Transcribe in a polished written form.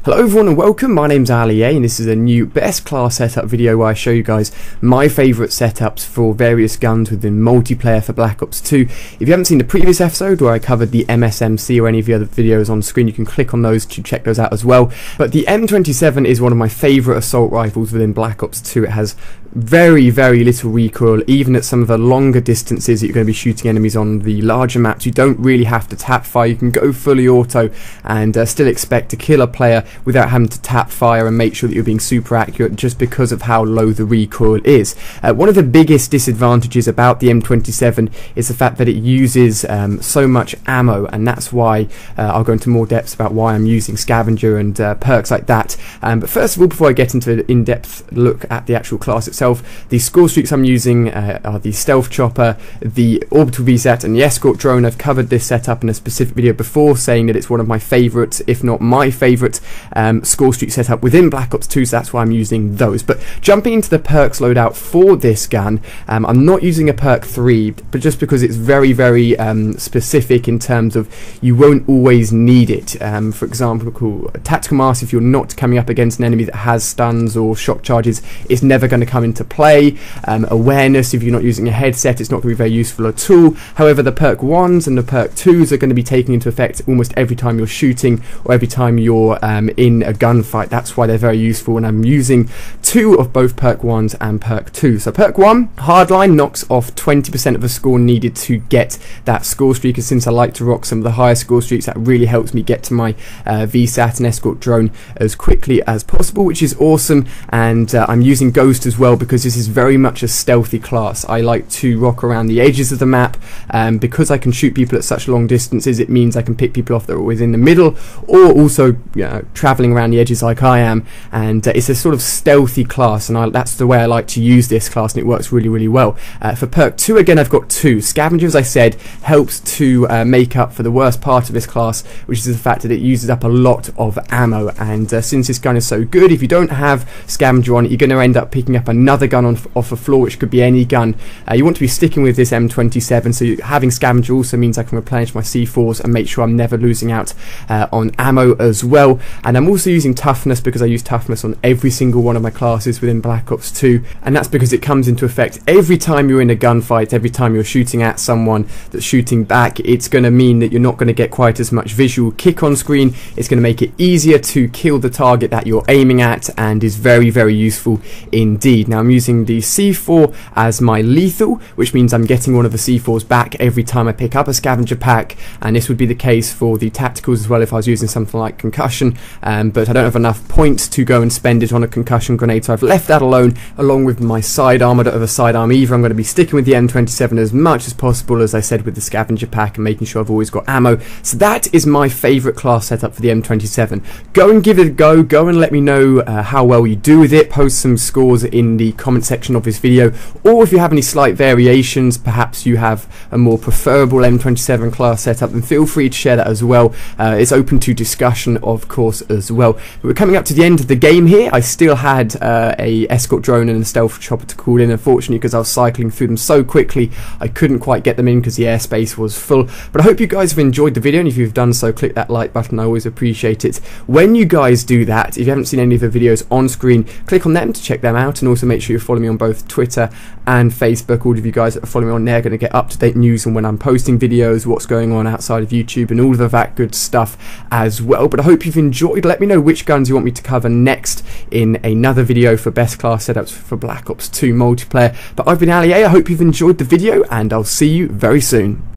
Hello everyone and welcome, my name's Ali A and this is a new best class setup video where I show you guys my favourite setups for various guns within multiplayer for Black Ops 2. If you haven't seen the previous episode where I covered the MSMC or any of the other videos on screen, you can click on those to check those out as well. But the M27 is one of my favourite assault rifles within Black Ops 2. It has very little recoil, even at some of the longer distances that you're going to be shooting enemies on the larger maps. You don't really have to tap fire, you can go fully auto and still expect to kill a player without having to tap fire and make sure that you're being super accurate just because of how low the recoil is. One of the biggest disadvantages about the M27 is the fact that it uses so much ammo, and that's why I'll go into more depth about why I'm using scavenger and perks like that. But first of all, before I get into an in-depth look at the actual class itself, the score streaks I'm using are the stealth chopper, the orbital VSAT and the escort drone. I've covered this setup in a specific video before, saying that it's one of my favourites, if not my favourite score streak setup within Black Ops 2, so that's why I'm using those. But jumping into the perks loadout for this gun, I'm not using a perk 3, but just because it's very specific in terms of you won't always need it. For example, tactical mask, if you're not coming up against an enemy that has stuns or shock charges, it's never going to come into play. Awareness, if you're not using a headset, it's not going to be very useful at all. However, the perk 1s and the perk 2s are going to be taken into effect almost every time you're shooting or every time you're in a gunfight. That's why they're very useful, and I'm using 2 of both perk 1s and perk 2. So perk 1, hardline, knocks off 20% of the score needed to get that score streak, and since I like to rock some of the higher score streaks, that really helps me get to my VSAT and escort drone as quickly as possible, which is awesome. And I'm using Ghost as well because this is very much a stealthy class. I like to rock around the edges of the map, because I can shoot people at such long distances. It means I can pick people off that are always in the middle, or also travelling around the edges like I am, and it's a sort of stealthy class, and that's the way I like to use this class, and it works really well. For perk 2, again, I've got 2. Scavenger, as I said, helps to make up for the worst part of this class, which is the fact that it uses up a lot of ammo, and since this gun is so good, if you don't have Scavenger on it, you're going to end up picking up another gun off the floor, which could be any gun. You want to be sticking with this M27, so having Scavenger also means I can replenish my C4s and make sure I'm never losing out on ammo as well. And I'm also using toughness because I use toughness on every single one of my classes within Black Ops 2, and that's because it comes into effect every time you're in a gunfight, every time you're shooting at someone that's shooting back. It's going to mean that you're not going to get quite as much visual kick on screen. It's going to make it easier to kill the target that you're aiming at, and is very useful indeed. Now I'm using the C4 as my lethal, which means I'm getting one of the C4s back every time I pick up a scavenger pack, and this would be the case for the tacticals as well if I was using something like concussion, but I don't have enough points to go and spend it on a concussion grenade, so I've left that alone, along with my sidearm. I don't have a sidearm either. I'm going to be sticking with the M27 as much as possible, as I said, with the scavenger pack, and making sure I've always got ammo. So that is my favourite class setup for the M27. Go and give it a go. Go and let me know how well you do with it. Post some scores in the comment section of this video, or if you have any slight variations, perhaps you have a more preferable M27 class setup, then feel free to share that as well. It's open to discussion, of course, as well. But we're coming up to the end of the game here. I still had a escort drone and a stealth chopper to call in, unfortunately, because I was cycling through them so quickly I couldn't quite get them in because the airspace was full. But I hope you guys have enjoyed the video, and if you've done so, click that like button. I always appreciate it when you guys do that. If you haven't seen any of the videos on screen, click on them to check them out, and also make sure you follow me on both Twitter and Facebook. All of you guys that are following me on there are going to get up-to-date news on when I'm posting videos, what's going on outside of YouTube, and all of that good stuff as well. But I hope you've enjoyed. Let me know which guns you want me to cover next in another video for best class setups for Black Ops 2 multiplayer. But I've been Ali A. I hope you've enjoyed the video, and I'll see you very soon.